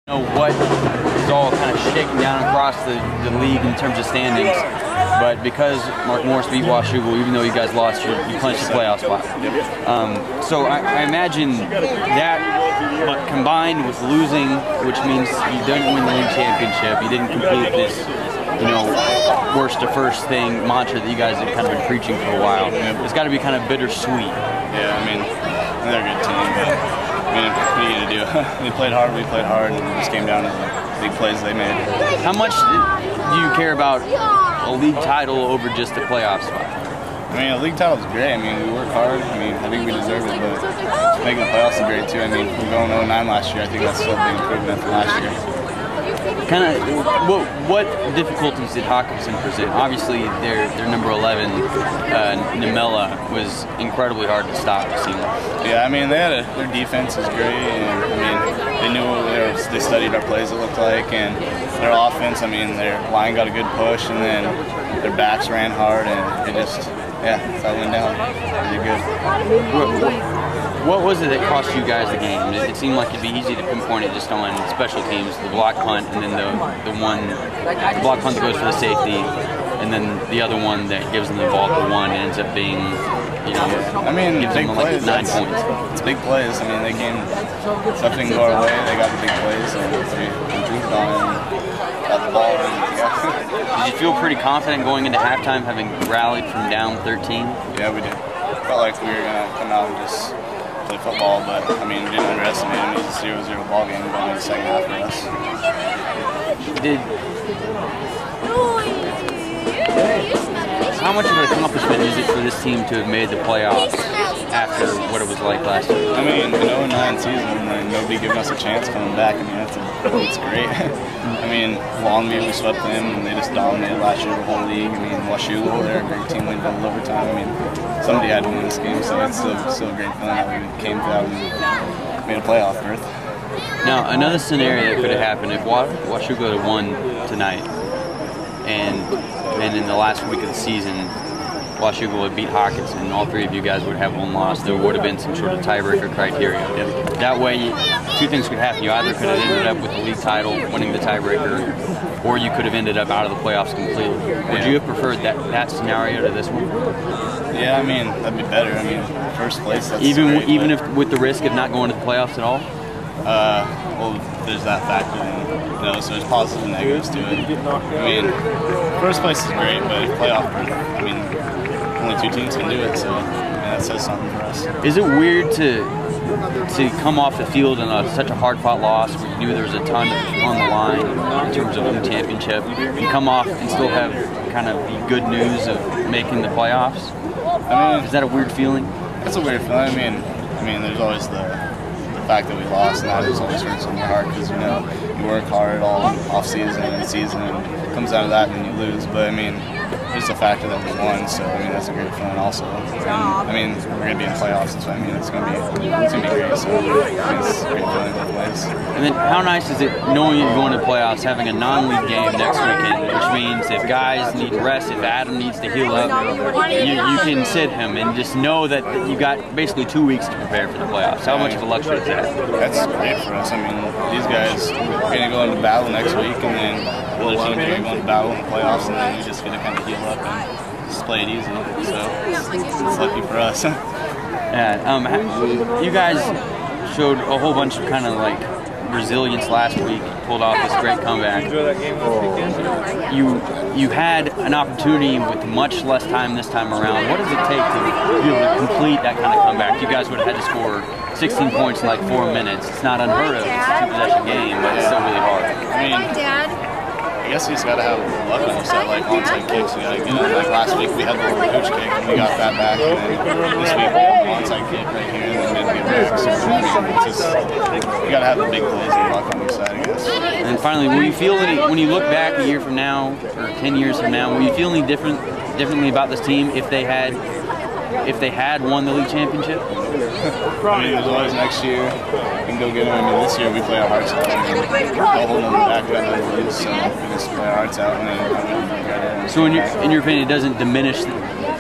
Know what is all kind of shaking down across the league in terms of standings, but because Mark Morris beat Washougal, even though you guys lost, you clinched the playoff spot. So I imagine that, but combined with losing, which means you didn't win the league championship, you didn't complete this, worst to first thing mantra that you guys have kind of been preaching for a while. It's got to be kind of bittersweet. Yeah, I mean, they're a good team. What are you going to do? They played hard, we played hard, and it just came down to the big plays they made. How much do you care about a league title over just the playoff spot? I mean, a league title is great. I mean, we work hard. I mean, I think we deserve it, but making the playoffs is great too. I mean, we're going 0-9 last year. I think that's still a big improvement from last year. What difficulties did Hockinson present? Obviously, their number 11, Namella, was incredibly hard to stop, it seemed like. Yeah, I mean, their defense is great, and I mean, they knew they studied our plays, it looked like, and their offense, I mean, their line got a good push, and then their backs ran hard, and it just, yeah, that's how it went down. Really good. What was it that cost you guys the game? It seemed like it'd be easy to pinpoint it just on special teams, the block punt, and then the block punt that goes for the safety, and then the other one that gives them the ball for one ends up being, I mean, gives big them plays, like 9 points. It's big plays. I mean, they came, something go our way, they got the big plays, and we improved on it, and got the ball, and yeah. Did you feel pretty confident going into halftime, having rallied from down 13? Yeah, we did. Felt like we were going to come out and just play football, but I mean, we didn't underestimate him. It was a 0-0 ball game going into the second half for us. How much of an accomplishment is it for this team to have made the playoffs after what it was like last year? I mean, an 0-9 season and nobody giving us a chance coming back. I mean, it's great. I mean, Longview, we swept them and they just dominated last year the whole league. I mean, Washougal, they're a great team, went double overtime. I mean, somebody had to win this game, so it's still a great feeling that we came out and made a playoff berth. Now, another scenario that could have happened if Washougal had won tonight, and in the last week of the season, Washougal would beat Hockinson, and all three of you guys would have one loss. There would have been some sort of tiebreaker criteria. That way, two things could happen. You either could have ended up with the league title, winning the tiebreaker, or you could have ended up out of the playoffs completely. Would you have preferred that scenario to this one? Yeah, I mean, that'd be better. I mean, first place, that's even if with the risk of not going to the playoffs at all? Well, there's that factor in, so there's positives and negatives to it. I mean, first place is great, but playoff berth, I mean, only two teams can do it, so I mean, that says something for us. Is it weird to come off the field in such a hard-fought loss where you knew there was a ton on the line in terms of the championship, and come off and still have kind of the good news of making the playoffs? I mean, is that a weird feeling? It's a weird feeling. I mean, there's always the fact that we lost, and that just always hurts in your heart because you work hard all off season and season, and it comes out of that and you lose. But I mean, it's the factor that we won, so I mean that's a great feeling also. And, I mean, we're gonna be in playoffs, so I mean it's gonna be great. So I mean, it's a great feeling both ways. And then how nice is it knowing you're going to playoffs, having a non-league game next weekend, which means if guys need rest, if Adam needs to heal up, you can sit him and just know that you got basically 2 weeks to prepare for the playoffs. How much of a luxury is that? That's great for us. I mean, these guys are going to go into battle next week, and then the other teams are going to go into battle in the playoffs, and then we just going to kind of heal up and just play it easy. So it's lucky for us. Yeah, you guys showed a whole bunch of kind of like resilience last week, pulled off this great comeback. You had an opportunity with much less time this time around. What does it take to be able to complete that kind of comeback? You guys would have had to score 16 points in like 4 minutes. It's not unheard of. It's a two-possession game, but it's still really hard. I mean, I guess you just gotta have luck on your side, like onside kicks. You gotta get it. Like last week we had the coach kick and we got that back, and then this week we have the onside kick right here, and then we get back. So it's just, you gotta have the big plays and luck on your side, I guess. And then finally, will you feel when you look back a year from now or 10 years from now, will you feel any differently about this team if they had won the league championship? I mean, there's always next year. We can go get them. I mean, this year we play our hearts out. I mean, don't hold them back. We got nothing to lose, so we just play our hearts out and then. So, in your opinion, it doesn't diminish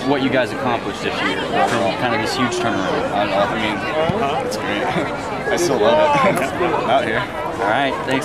what you guys accomplished this year from kind of this huge turnaround? I don't know. I mean, it's great. I still love it. I'm out here. All right. Thanks.